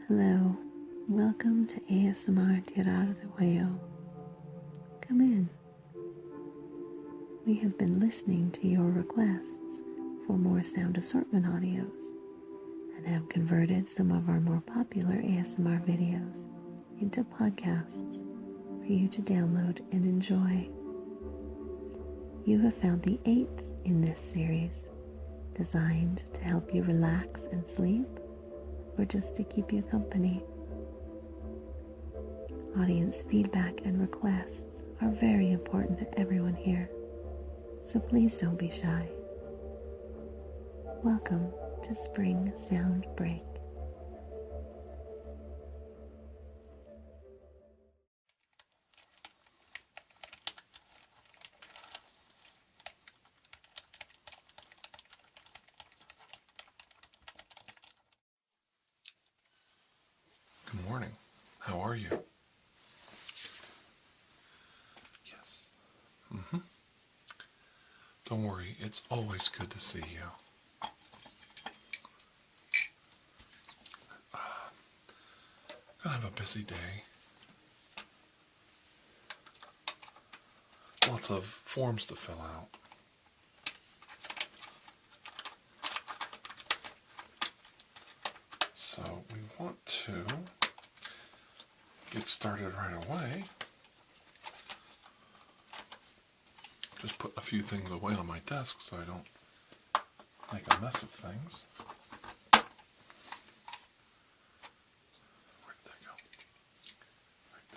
Hello, welcome to ASMR TirarADeguello. Come in. We have been listening to your requests for more sound assortment audios and have converted some of our more popular ASMR videos into podcasts for you to download and enjoy. You have found the 8th in this series, designed to help you relax and sleep, or just to keep you company. Audience feedback and requests are very important to everyone here, so please don't be shy. Welcome to Spring Sound Break. Good morning. How are you? Yes. Don't worry, it's always good to see you. Gonna have a busy day. Lots of forms to fill out. So we want to get started right away. Just put a few things away on my desk so I don't make a mess of things. Where did that go? Right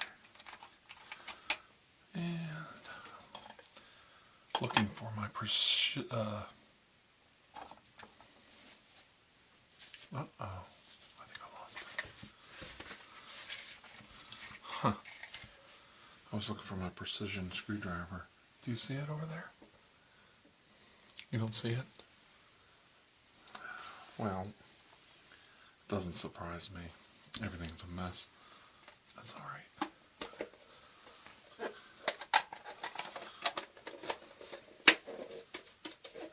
there. And looking for my uh-oh. I think I lost it. Huh. I was looking for my precision screwdriver. Do you see it over there? You don't see it? Well, it doesn't surprise me. Everything's a mess. That's all right.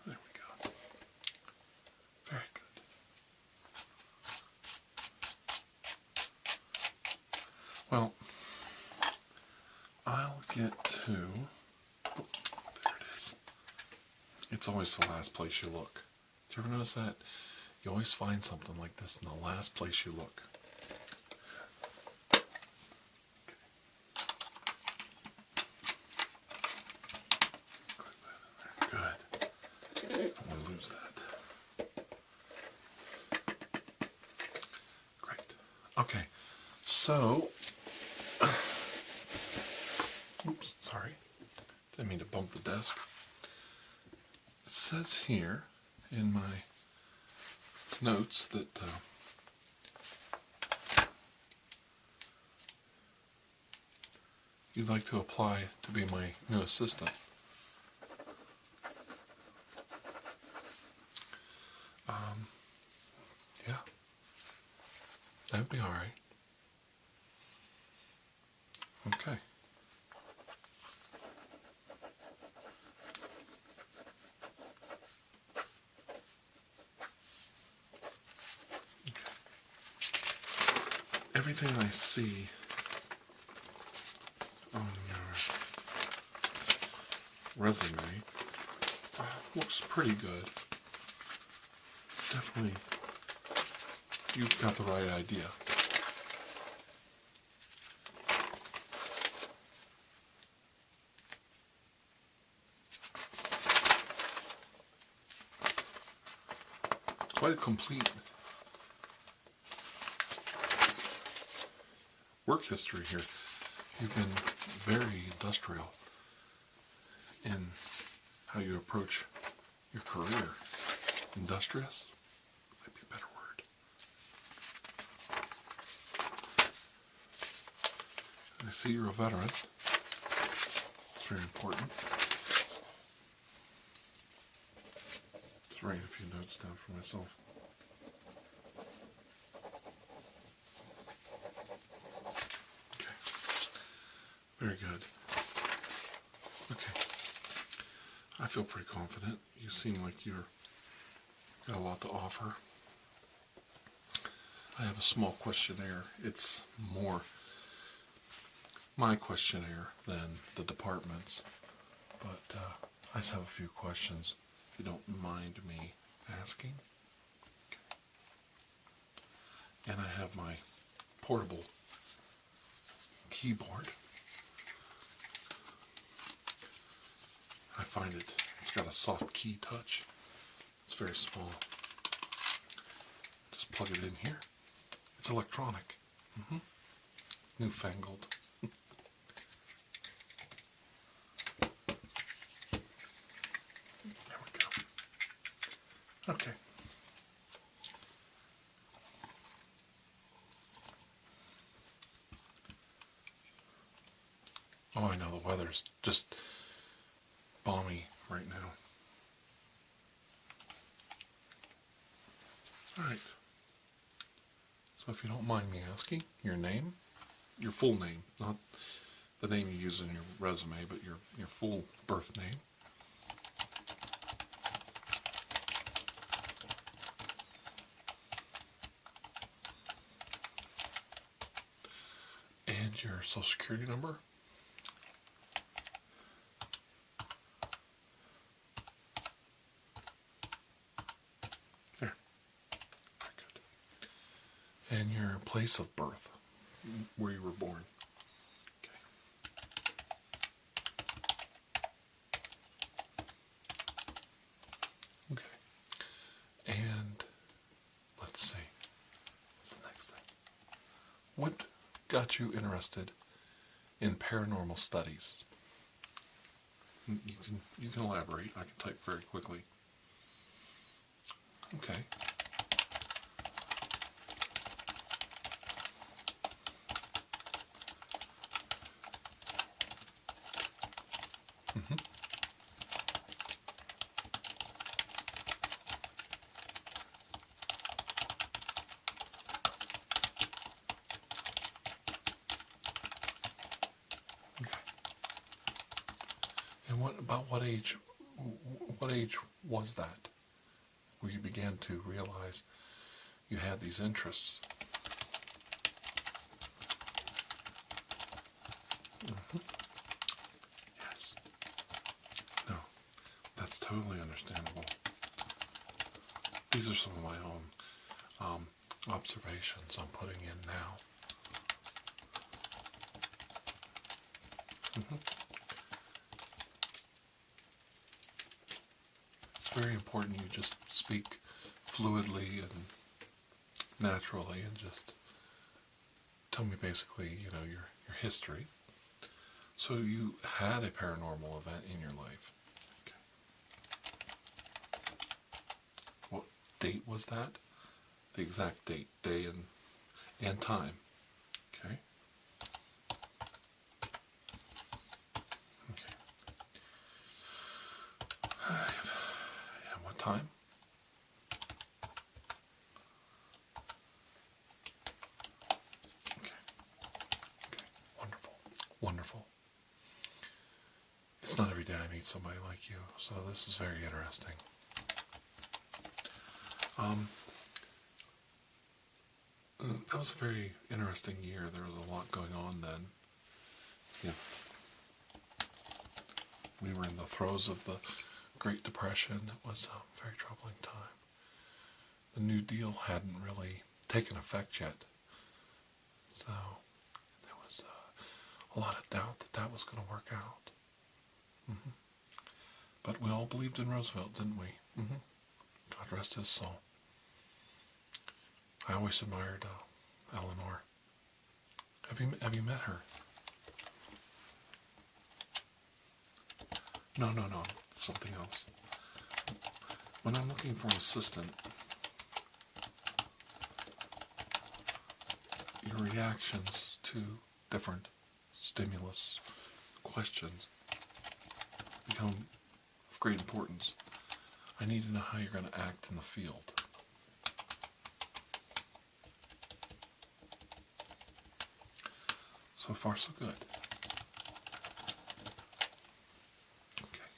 There we go. Very good. Well, I'll get to... Oh, there it is. It's always the last place you look. Do you ever notice that? You always find something like this in the last place you look. Click that in there. Good. Don't want to lose that. Great. Okay. So... Oops, sorry. Didn't mean to bump the desk. It says here in my notes that you'd like to apply to be my new assistant. Yeah, that'd be all right. Okay. Everything I see on your resume looks pretty good. Definitely, you've got the right idea. Quite a complete work history here. You've been very industrial in how you approach your career. Industrious might be a better word. I see you're a veteran. It's very important. Just writing a few notes down for myself. Very good. Okay. I feel pretty confident. You seem like you've got a lot to offer. I have a small questionnaire. It's more my questionnaire than the department's, but I just have a few questions, if you don't mind me asking. Okay. And I have my portable keyboard. I find it's got a soft key touch. It's very small. Just plug it in here. It's electronic. Newfangled. There we go. Okay. Oh, I know the weather's just balmy right now. All right. So if you don't mind me asking, your name, your full name, not the name you use in your resume, but your full birth name. And your social security number. There. Very good. And your place of birth, where you were born. Okay. Okay. And let's see. What's the next thing? What got you interested in paranormal studies? You can elaborate. I can type very quickly. Okay. Okay. And what age was that where you began to realize you had these interests? Yes. No, that's totally understandable. These are some of my own observations I'm putting in now. It's very important you just speak fluidly and naturally and just tell me basically, your history. So you had a paranormal event in your life. Okay. What date was that? The exact date, day, and time. Okay. Okay. And what time? Okay. Okay. Wonderful. Wonderful. It's not every day I meet somebody like you, so this is very interesting. That was a very interesting year. There was a lot going on then. Yeah. We were in the throes of the Great Depression. It was a very troubling time. The New Deal hadn't really taken effect yet. So there was a lot of doubt that was going to work out. But we all believed in Roosevelt, didn't we? God rest his soul. I always admired Eleanor. Have you met her? No, something else. When I'm looking for an assistant, your reactions to different stimulus questions become of great importance. I need to know how you're going to act in the field. So far, so good. Okay.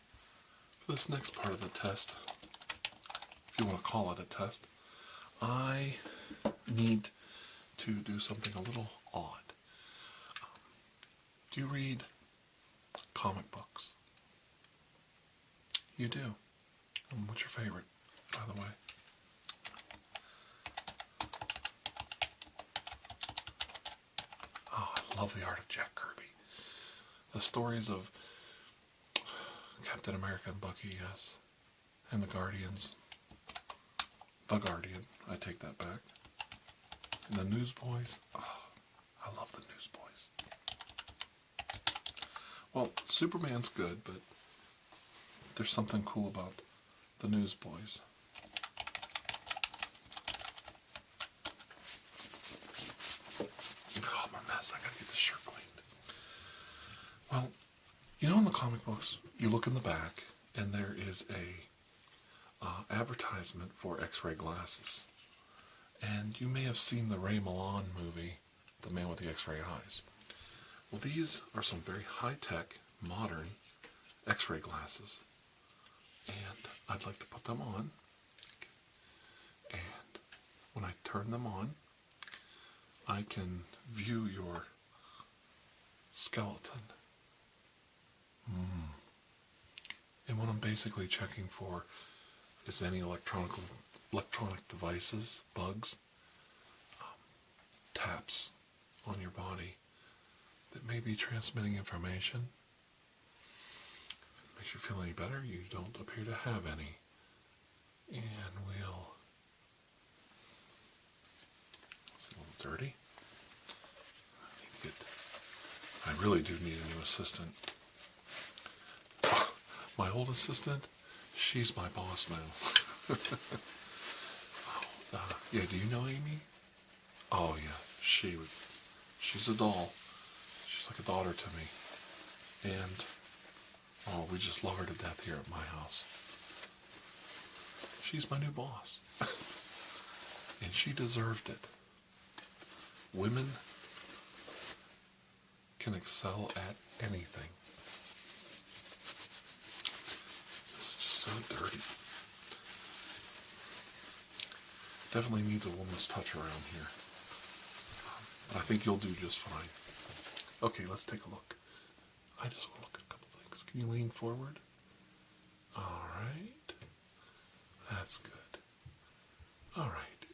For this next part of the test, if you want to call it a test, I need to do something a little odd. Do you read comic books? You do. What's your favorite, by the way? Oh, I love The Art of Jack Kirby. The stories of Captain America and Bucky, yes. And the Guardians. The Guardian, I take that back. And the Newsboys. Oh, I love the Newsboys. Well, Superman's good, but there's something cool about the Newsboys. Oh, I'm a mess. I gotta get this shirt cleaned. Well, you know in the comic books, you look in the back, and there is a advertisement for X-ray glasses. And you may have seen the Ray Milland movie, The Man with the X-ray Eyes. Well, these are some very high-tech, modern X-ray glasses. And I'd like to put them on. And when I turn them on, I can view your skeleton. And what I'm basically checking for is any electronic devices, bugs, taps on your body that may be transmitting information. If it makes you feel any better, you don't appear to have any. And we'll... It's a little dirty. I really do need a new assistant. My old assistant, she's my boss now. Yeah, do you know Amy? Oh yeah, she's a doll. She's like a daughter to me. And, oh, we just love her to death here at my house. She's my new boss. And she deserved it. Women can excel at anything. This is just so dirty. Definitely needs a woman's touch around here. But I think you'll do just fine. Okay, let's take a look. I just want to look at a couple things. Can you lean forward? Alright. That's good. Alright.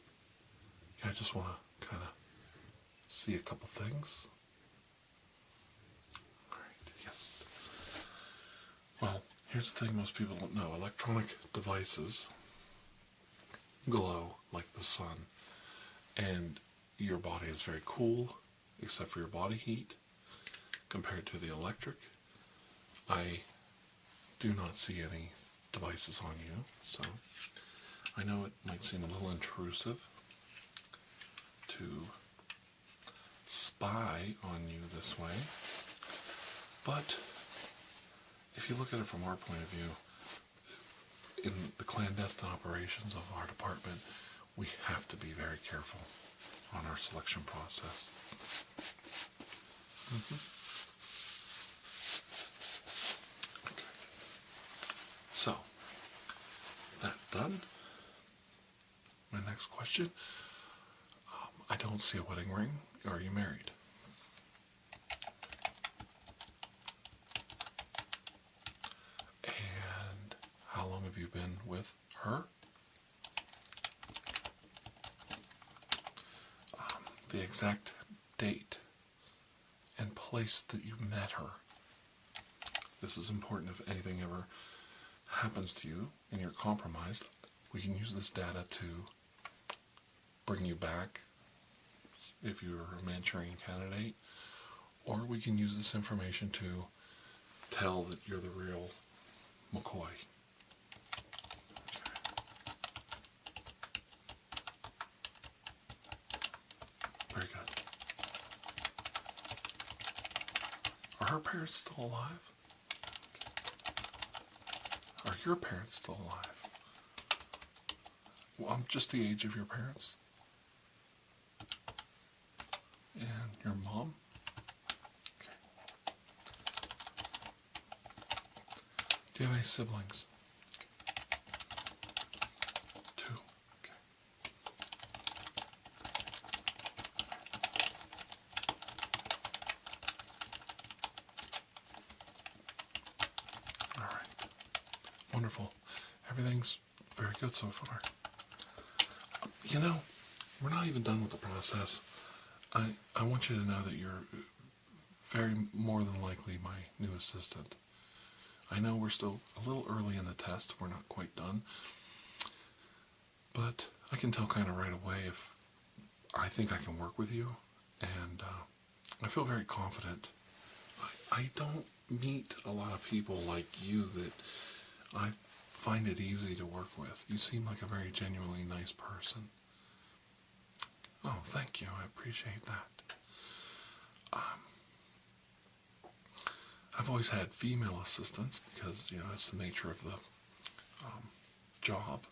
Yeah, I just want to kind of see a couple things. Alright, yes. Well, here's the thing most people don't know. Electronic devices glow like the sun, and your body is very cool except for your body heat compared to the electric. I do not see any devices on you, so I know it might seem a little intrusive to spy on you this way, but if you look at it from our point of view, in the clandestine operations of our department, we have to be very careful on our selection process. Okay. So, that done. My next question. I don't see a wedding ring. Are you married? And how long have you been with her? The exact date and place that you met her. This is important if anything ever happens to you and you're compromised. We can use this data to bring you back if you're a Manchurian candidate, or we can use this information to tell that you're the real McCoy. Very good. Are her parents still alive? Are your parents still alive? Well, I'm just the age of your parents. And your mom? Okay. Do you have any siblings? Okay. 2. Okay. Everything's very good so far. You know, we're not even done with the process. I want you to know that you're very more than likely my new assistant. I know we're still a little early in the test. We're not quite done. But I can tell kind of right away if I think I can work with you. And I feel very confident. I don't meet a lot of people like you that I find it easy to work with. You seem like a very genuinely nice person. Oh, thank you. I appreciate that. I've always had female assistants because, that's the nature of the job,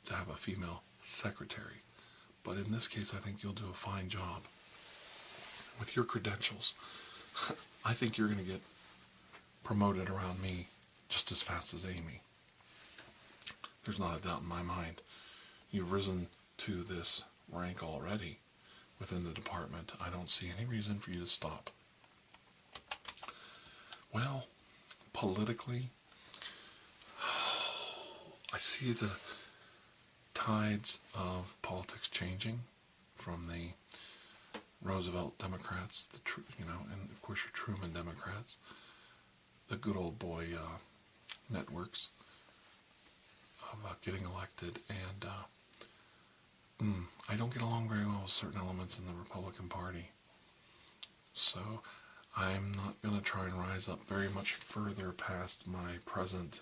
to have a female secretary. But in this case, I think you'll do a fine job. With your credentials, I think you're going to get promoted around me just as fast as Amy. There's not a doubt in my mind. You've risen to this rank already within the department. I don't see any reason for you to stop. Well, politically, I see the tides of politics changing from the Roosevelt Democrats, and of course your Truman Democrats, the good old boy networks of getting elected, and I don't get along very well with certain elements in the Republican Party. So I'm not going to try and rise up very much further past my present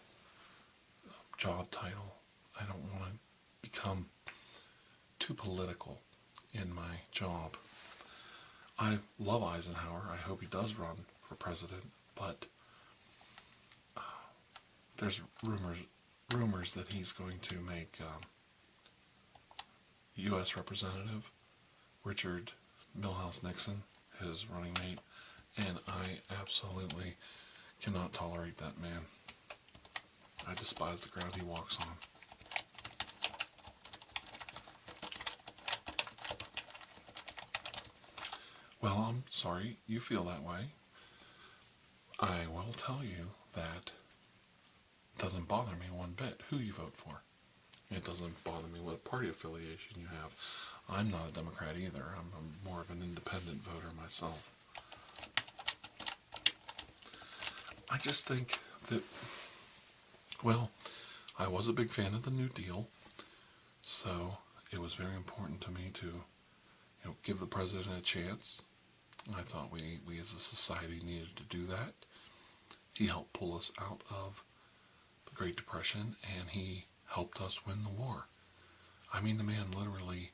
job title. I don't want to become too political in my job. I love Eisenhower. I hope he does run for president, but there's rumors that he's going to make U.S. Representative Richard Milhouse Nixon his running mate, and I absolutely cannot tolerate that man. I despise the ground he walks on. Well, I'm sorry you feel that way. I will tell you that it doesn't bother me one bit who you vote for. It doesn't bother me what party affiliation you have. I'm not a Democrat either. I'm more of an independent voter myself. I just think that, well, I was a big fan of the New Deal, so it was very important to me to, give the president a chance. I thought we as a society needed to do that. He helped pull us out of the Great Depression, and he helped us win the war. I mean, the man literally,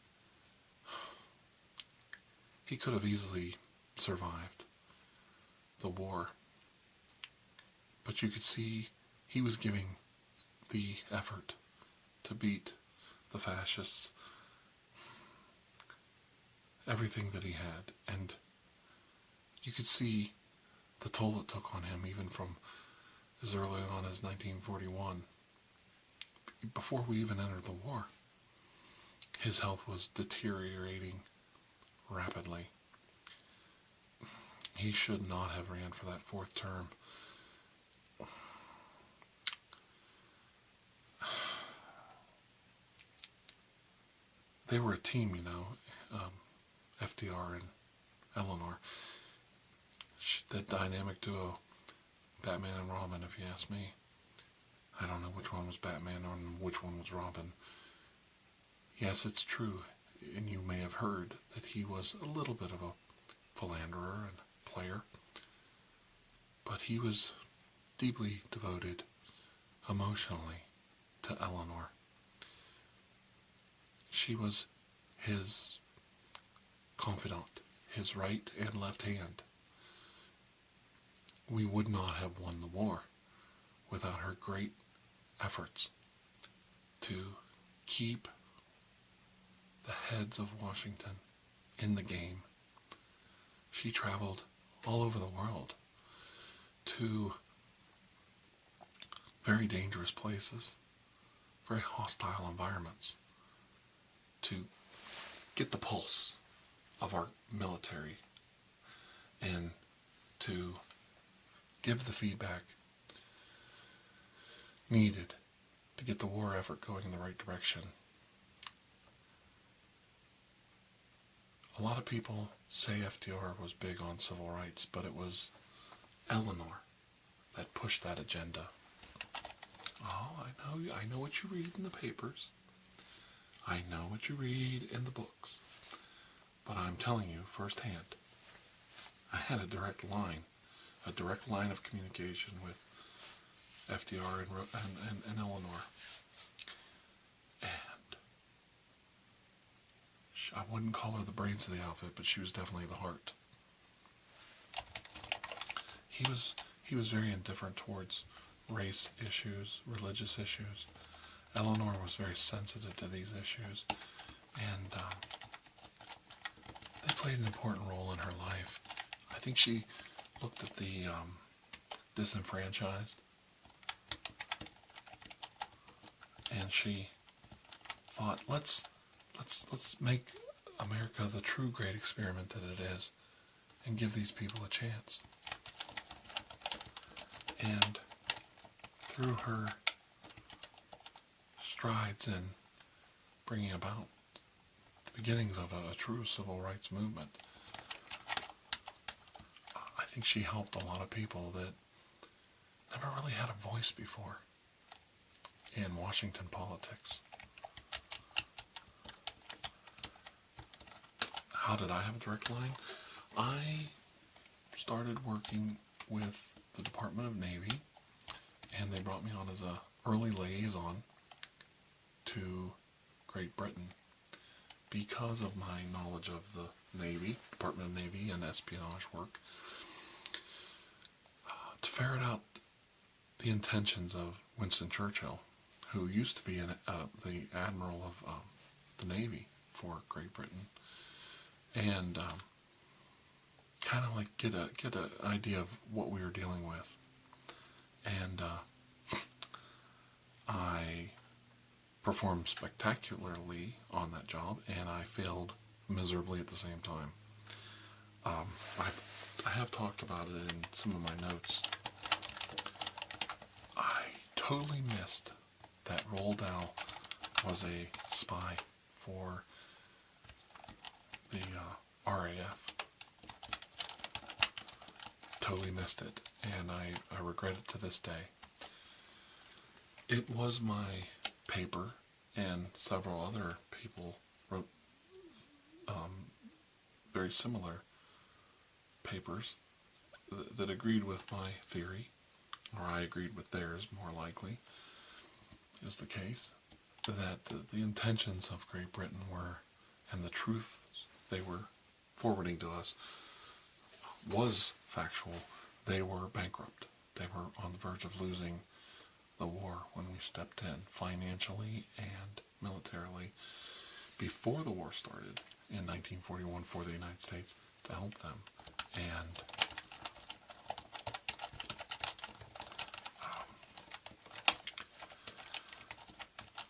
he could have easily survived the war. But you could see he was giving the effort to beat the fascists, everything that he had. And you could see the toll it took on him, even from as early on as 1941. Before we even entered the war, his health was deteriorating rapidly. He should not have ran for that fourth term. They were a team, FDR and Eleanor. That dynamic duo, Batman and Robin, if you ask me. I don't know which one was Batman and which one was Robin. Yes, it's true, and you may have heard that he was a little bit of a philanderer and player, but he was deeply devoted emotionally to Eleanor. She was his confidant, his right and left hand. We would not have won the war without her great efforts to keep the heads of Washington in the game. She traveled all over the world to very dangerous places, very hostile environments, to get the pulse of our military and to give the feedback needed to get the war effort going in the right direction. A lot of people say FDR was big on civil rights, but it was Eleanor that pushed that agenda. Oh, I know what you read in the papers. I know what you read in the books. But I'm telling you firsthand, I had a direct line of communication with FDR and Eleanor. And I wouldn't call her the brains of the outfit, but she was definitely the heart. He was very indifferent towards race issues, religious issues. Eleanor was very sensitive to these issues, and they played an important role in her life. I think she looked at the disenfranchised, and she thought, let's make America the true great experiment that it is, and give these people a chance. And through her strides in bringing about the beginnings of a true civil rights movement, I think she helped a lot of people that never really had a voice before in Washington politics. How did I have a direct line? I started working with the Department of Navy, and they brought me on as an early liaison to Great Britain because of my knowledge of the Navy, Department of Navy, and espionage work, to ferret out the intentions of Winston Churchill, who used to be the Admiral of the Navy for Great Britain, and kind of like get an idea of what we were dealing with. And I performed spectacularly on that job, and I failed miserably at the same time. I have talked about it in some of my notes. I totally missed that Roald Dahl was a spy for the RAF. Totally missed it, and I regret it to this day. It was my paper, and several other people wrote very similar papers that agreed with my theory, or I agreed with theirs, more likely, is the case, that the intentions of Great Britain were, and the truth they were forwarding to us was factual. They were bankrupt. They were on the verge of losing the war when we stepped in, financially and militarily, before the war started in 1941 for the United States, to help them. And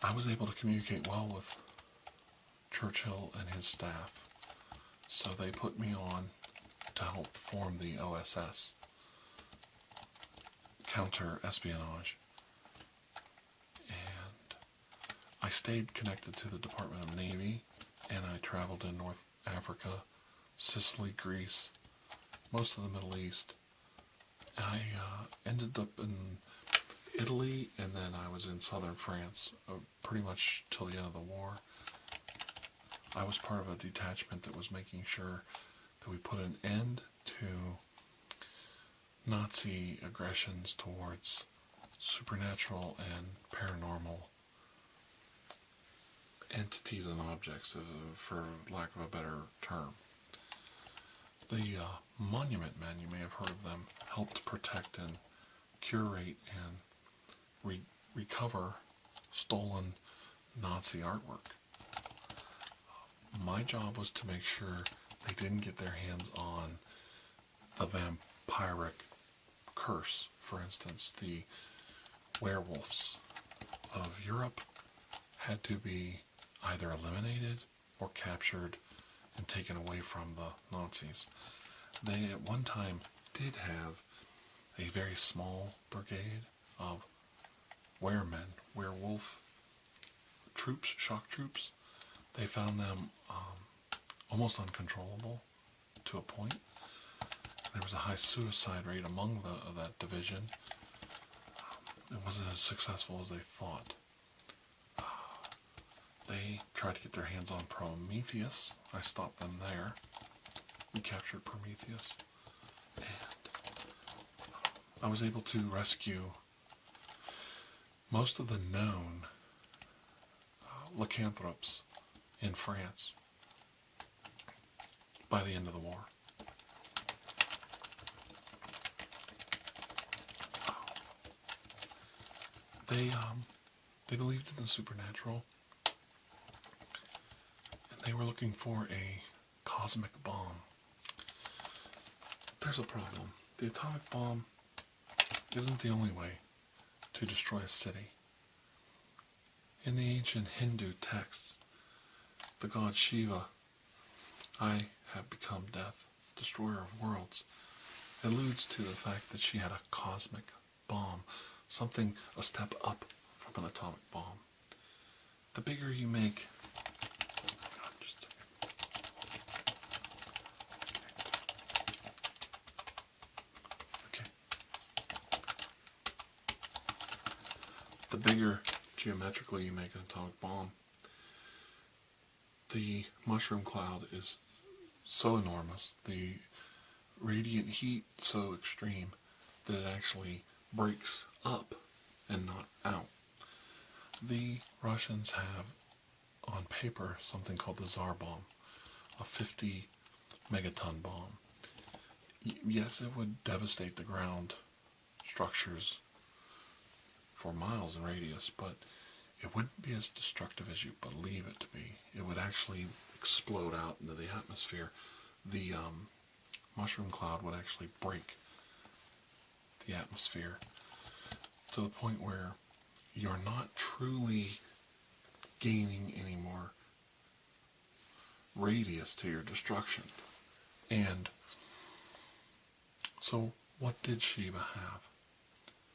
I was able to communicate well with Churchill and his staff, so they put me on to help form the OSS, counter-espionage, and I stayed connected to the Department of Navy, and I traveled in North Africa, Sicily, Greece, most of the Middle East. I ended up in Italy, and then I was in southern France pretty much till the end of the war. I was part of a detachment that was making sure that we put an end to Nazi aggressions towards supernatural and paranormal entities and objects, for lack of a better term. The Monument Men, you may have heard of them, helped protect and curate and recover stolen Nazi artwork. My job was to make sure they didn't get their hands on the vampiric curse. For instance, the werewolves of Europe had to be either eliminated or captured and taken away from the Nazis. They at one time did have a very small brigade of weremen, werewolf troops, shock troops. They found them almost uncontrollable to a point. There was a high suicide rate among that division. It wasn't as successful as they thought. They tried to get their hands on Prometheus. I stopped them there. We captured Prometheus. And I was able to rescue most of the known lycanthropes in France by the end of the war. They believed in the supernatural, and they were looking for a cosmic bomb. There's a problem. The atomic bomb isn't the only way to destroy a city. In the ancient Hindu texts, the god Shiva, I have become death, destroyer of worlds, alludes to the fact that she had a cosmic bomb, something a step up from an atomic bomb. The bigger you make... The bigger geometrically you make an atomic bomb, the mushroom cloud is so enormous, the radiant heat so extreme, that it actually breaks up and not out. The Russians have on paper something called the Tsar bomb, a 50 megaton bomb. Yes, it would devastate the ground structures for miles in radius, but it wouldn't be as destructive as you believe it to be. It would actually explode out into the atmosphere. The mushroom cloud would actually break the atmosphere to the point where you're not truly gaining any more radius to your destruction. And so what did Shiva have?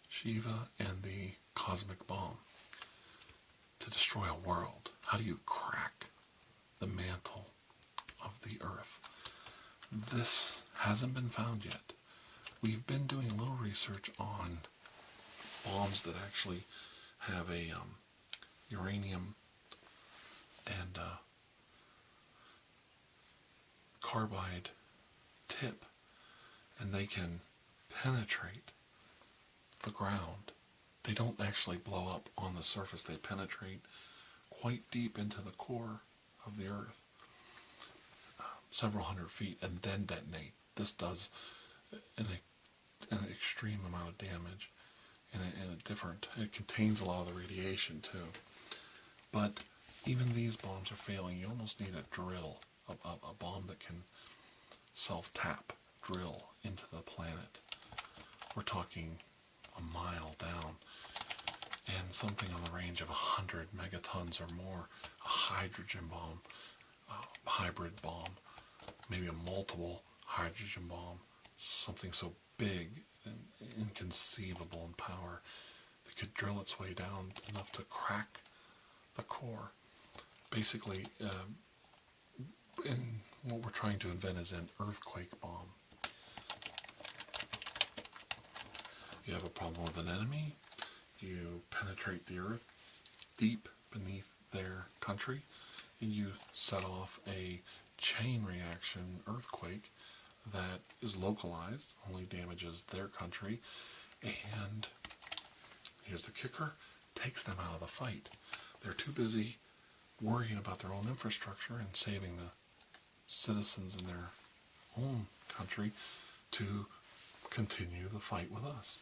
Shiva and the cosmic bomb to destroy a world. How do you crack the mantle of the earth? This hasn't been found yet. We've been doing a little research on bombs that actually have a uranium and carbide tip, and they can penetrate the ground. They don't actually blow up on the surface. They penetrate quite deep into the core of the earth, several hundred feet, and then detonate. This does an extreme amount of damage, and it contains a lot of the radiation too. But even these bombs are failing. You almost need a drill, a bomb that can self-tap, drill into the planet. We're talking a mile down, and something on the range of 100 megatons or more, a hydrogen bomb, a hybrid bomb, maybe a multiple hydrogen bomb, something so big and inconceivable in power that could drill its way down enough to crack the core. Basically, what we're trying to invent is an earthquake bomb. You have a problem with an enemy, you penetrate the earth deep beneath their country, and you set off a chain reaction earthquake that is localized, only damages their country, and here's the kicker, takes them out of the fight. They're too busy worrying about their own infrastructure and saving the citizens in their own country to continue the fight with us.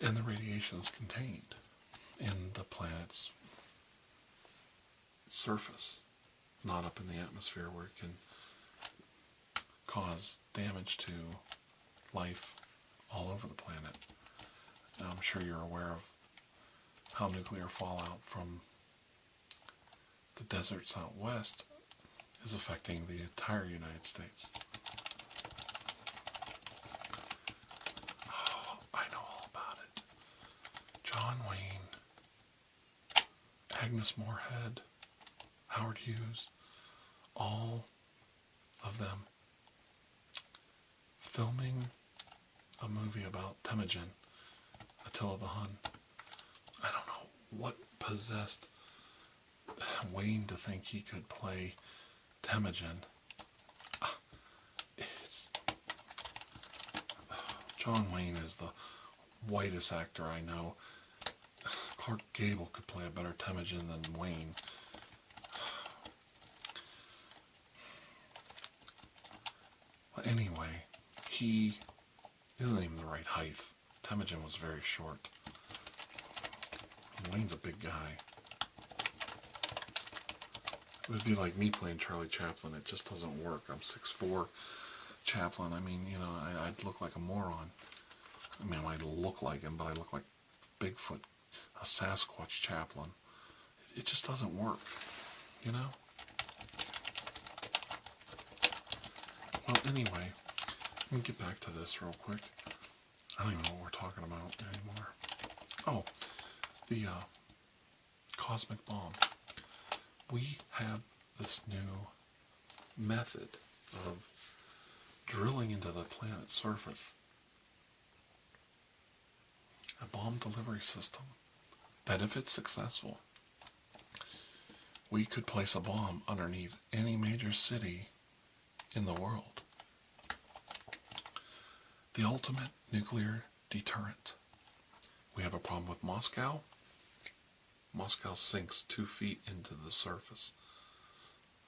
And the radiation is contained in the planet's surface, not up in the atmosphere where it can cause damage to life all over the planet. Now, I'm sure you're aware of how nuclear fallout from the deserts out west is affecting the entire United States. Oh, I know all about it. Agnes Moorehead, Howard Hughes, all of them filming a movie about Temujin, Attila the Hun. I don't know what possessed Wayne to think he could play Temujin. John Wayne is the whitest actor I know. Clark Gable could play a better Temujin than Wayne. Well, anyway, he isn't even the right height. Temujin was very short. Wayne's a big guy. It would be like me playing Charlie Chaplin. It just doesn't work. I'm 6'4". Chaplin, I mean, you know, I'd look like a moron. I mean, I might look like him, but I look like Bigfoot, a Sasquatch Chaplin. It just doesn't work, you know? Well, anyway, let me get back to this real quick. I don't even know what we're talking about anymore. Oh, the cosmic bomb. We have this new method of drilling into the planet's surface a bomb delivery system that, if it's successful, we could place a bomb underneath any major city in the world. The ultimate nuclear deterrent. We have a problem with Moscow. Moscow sinks 2 feet into the surface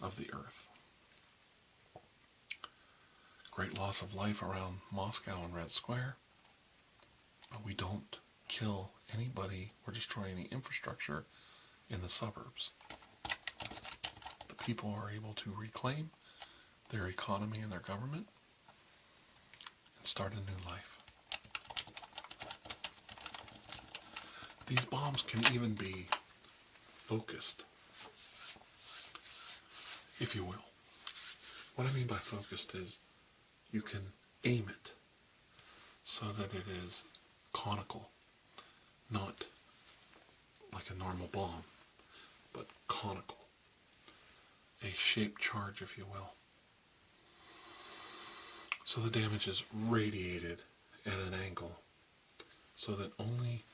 of the earth. Great loss of life around Moscow and Red Square, but we don't kill anybody or destroy any infrastructure in the suburbs. The people are able to reclaim their economy and their government and start a new life. These bombs can even be focused, if you will. What I mean by focused is you can aim it so that it is conical, not like a normal bomb, but conical, a shaped charge, if you will. So the damage is radiated at an angle so that only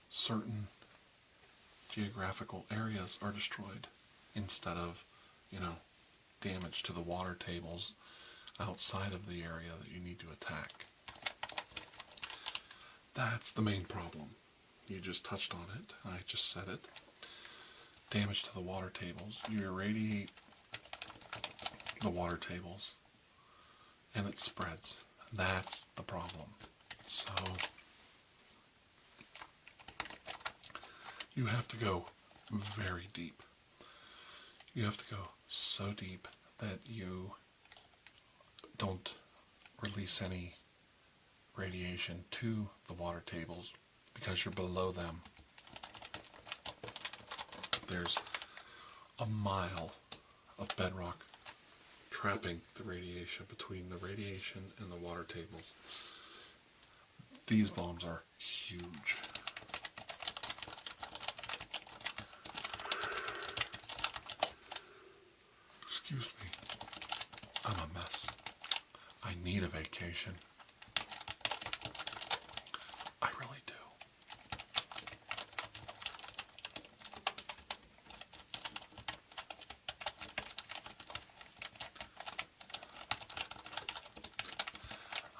certain geographical areas are destroyed instead of, you know, damage to the water tables outside of the area that you need to attack. That's the main problem. You just touched on it. I just said it. Damage to the water tables. You irradiate the water tables and it spreads. That's the problem. So you have to go very deep. You have to go so deep that you don't release any radiation to the water tables because you're below them. There's a mile of bedrock trapping the radiation between the radiation and the water tables. These bombs are huge. Excuse me. I'm a mess. I need a vacation. I really do.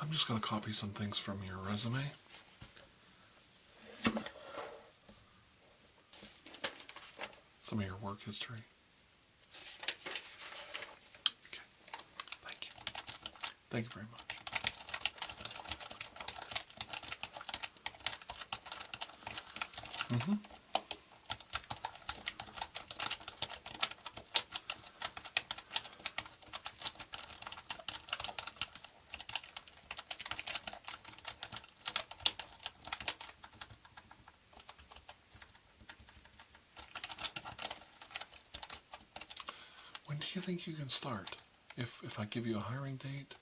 I'm just going to copy some things from your resume. Some of your work history. Okay. Thank you. Thank you very much. When do you think you can start? If I give you a hiring date?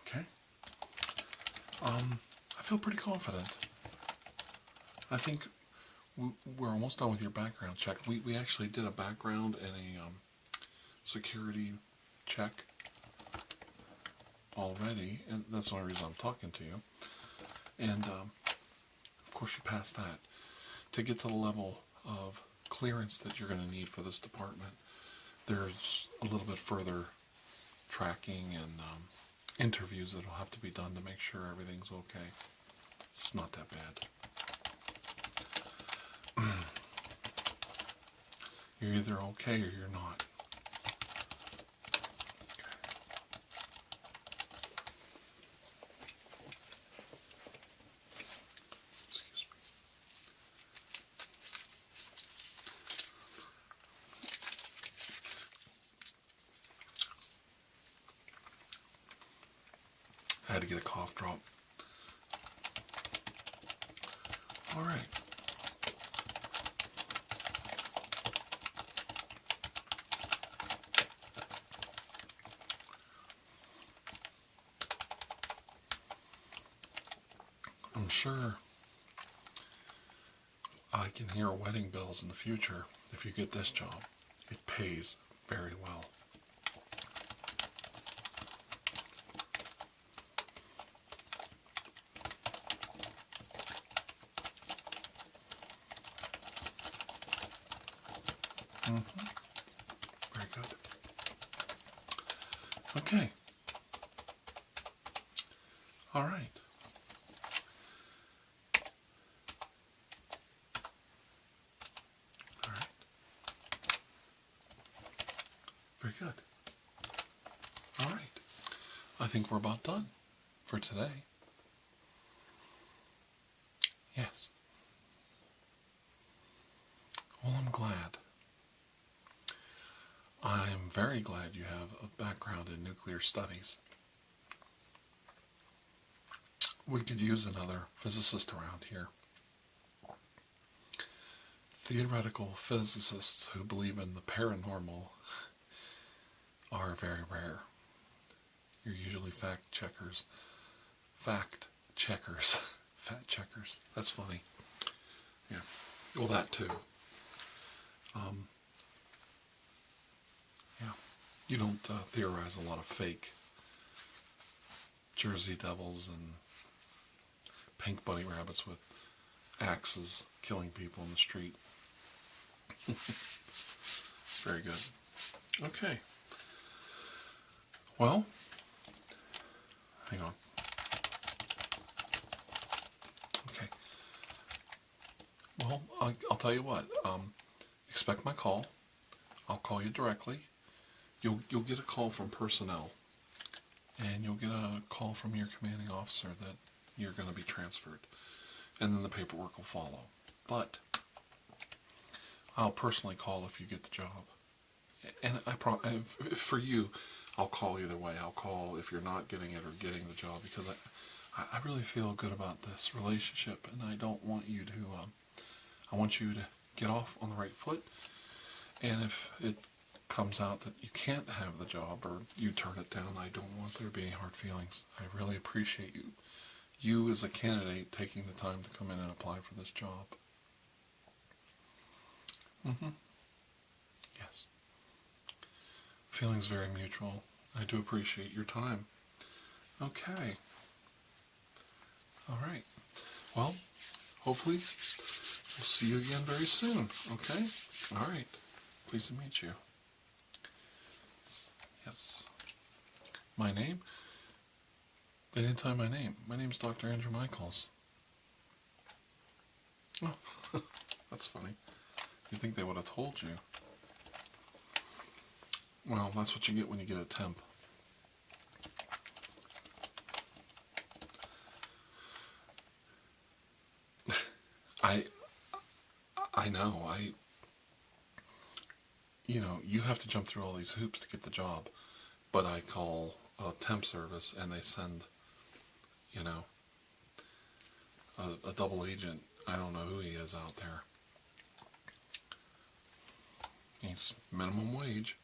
Okay. I feel pretty confident. I think we're almost done with your background check. We actually did a background and a security check already, and that's the only reason I'm talking to you. And of course you passed that. To get to the level of clearance that you're going to need for this department, there's a little bit further tracking and interviews that will have to be done to make sure everything's okay. It's not that bad. You're either okay or you're not. Excuse me. I had to get a cough drop. All right. I'm sure I can hear wedding bells in the future if you get this job. It pays very well. Very good. Okay. All right. All right. Very good. All right. I think we're about done for today. Yes. Well, I'm glad. I'm very glad you have a background in nuclear studies. We could use another physicist around here. Theoretical physicists who believe in the paranormal are very rare. You're usually fact checkers. Fact checkers. That's funny. Yeah. Well, that too. Yeah. You don't theorize a lot of fake Jersey devils and pink bunny rabbits with axes killing people in the street. Very good. Okay. Well, hang on. Okay. Well, I'll tell you what. Expect my call. I'll call you directly. You'll get a call from personnel, and you'll get a call from your commanding officer that you're going to be transferred, and then the paperwork will follow. But I'll personally call if you get the job, and for you, I'll call either way. I'll call if you're not getting it or getting the job, because I really feel good about this relationship, and I don't want you to. I want you to get off on the right foot, and if it comes out that you can't have the job or you turn it down, I don't want there to be any hard feelings. I really appreciate you as a candidate taking the time to come in and apply for this job. Yes. Feelings very mutual. I do appreciate your time. Okay. All right. Well, hopefully we'll see you again very soon. Okay? All right. Pleased to meet you. Yes. My name? They didn't tell me my name. My name's Dr. Andrew Michaels. Oh, that's funny. You'd think they would have told you. Well, that's what you get when you get a temp. I know. You have to jump through all these hoops to get the job. But I call a temp service and they send, a double agent. I don't know who he is out there. He's minimum wage.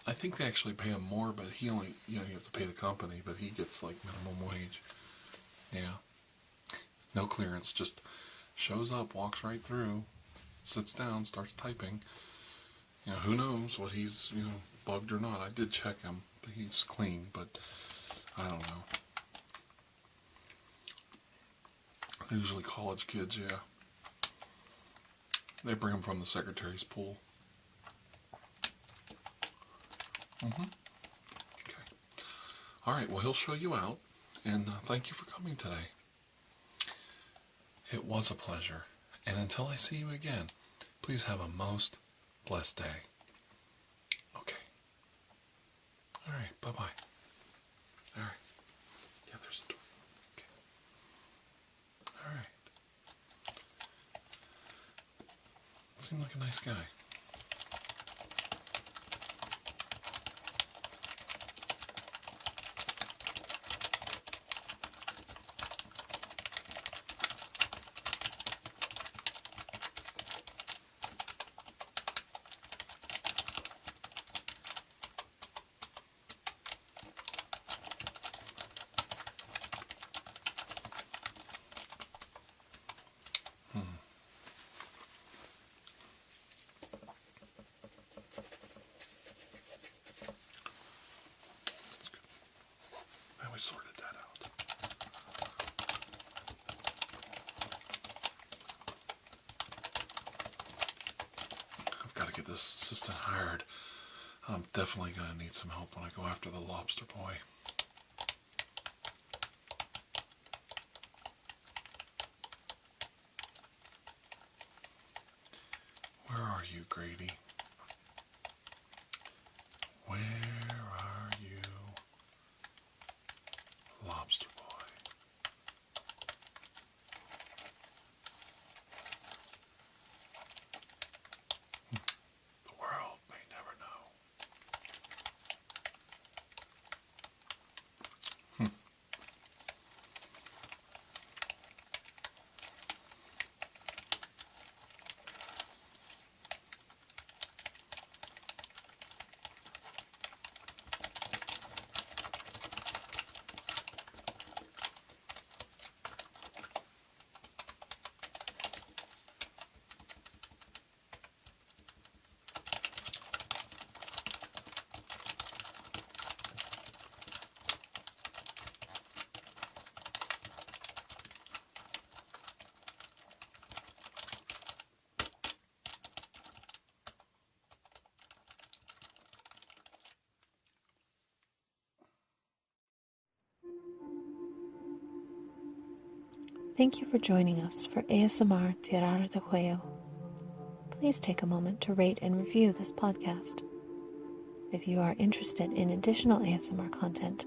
I think they actually pay him more, but he only, you have to pay the company, but he gets like minimum wage. Yeah. No clearance, just shows up, walks right through, sits down, starts typing. Who knows what he's, bugged or not. I did check him, but he's clean, but I don't know. Usually college kids, yeah. They bring them from the secretary's pool. Okay. All right, well, he'll show you out, and thank you for coming today. It was a pleasure, and until I see you again, please have a most blessed day. Okay. All right, bye-bye. All right. Yeah, there's a door. Okay. All right. Seemed like a nice guy. Now we sorted that out. I've got to get this assistant hired. I'm definitely going to need some help when I go after the lobster boy. Where are you, Grady? Where are you, lobster boy? The world may never know. Thank you for joining us for ASMR TirarADeguello. Please take a moment to rate and review this podcast. If you are interested in additional ASMR content,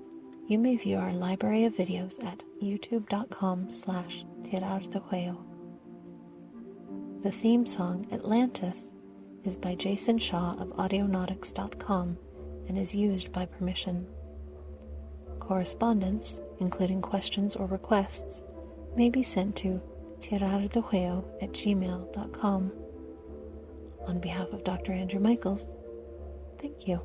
you may view our library of videos at youtube.com/TirarADeguello. The theme song, Atlantis, is by Jason Shaw of Audionautics.com and is used by permission. Correspondence, including questions or requests, may be sent to TirarADeguello@gmail.com. On behalf of Dr. Andrew Michaels, thank you.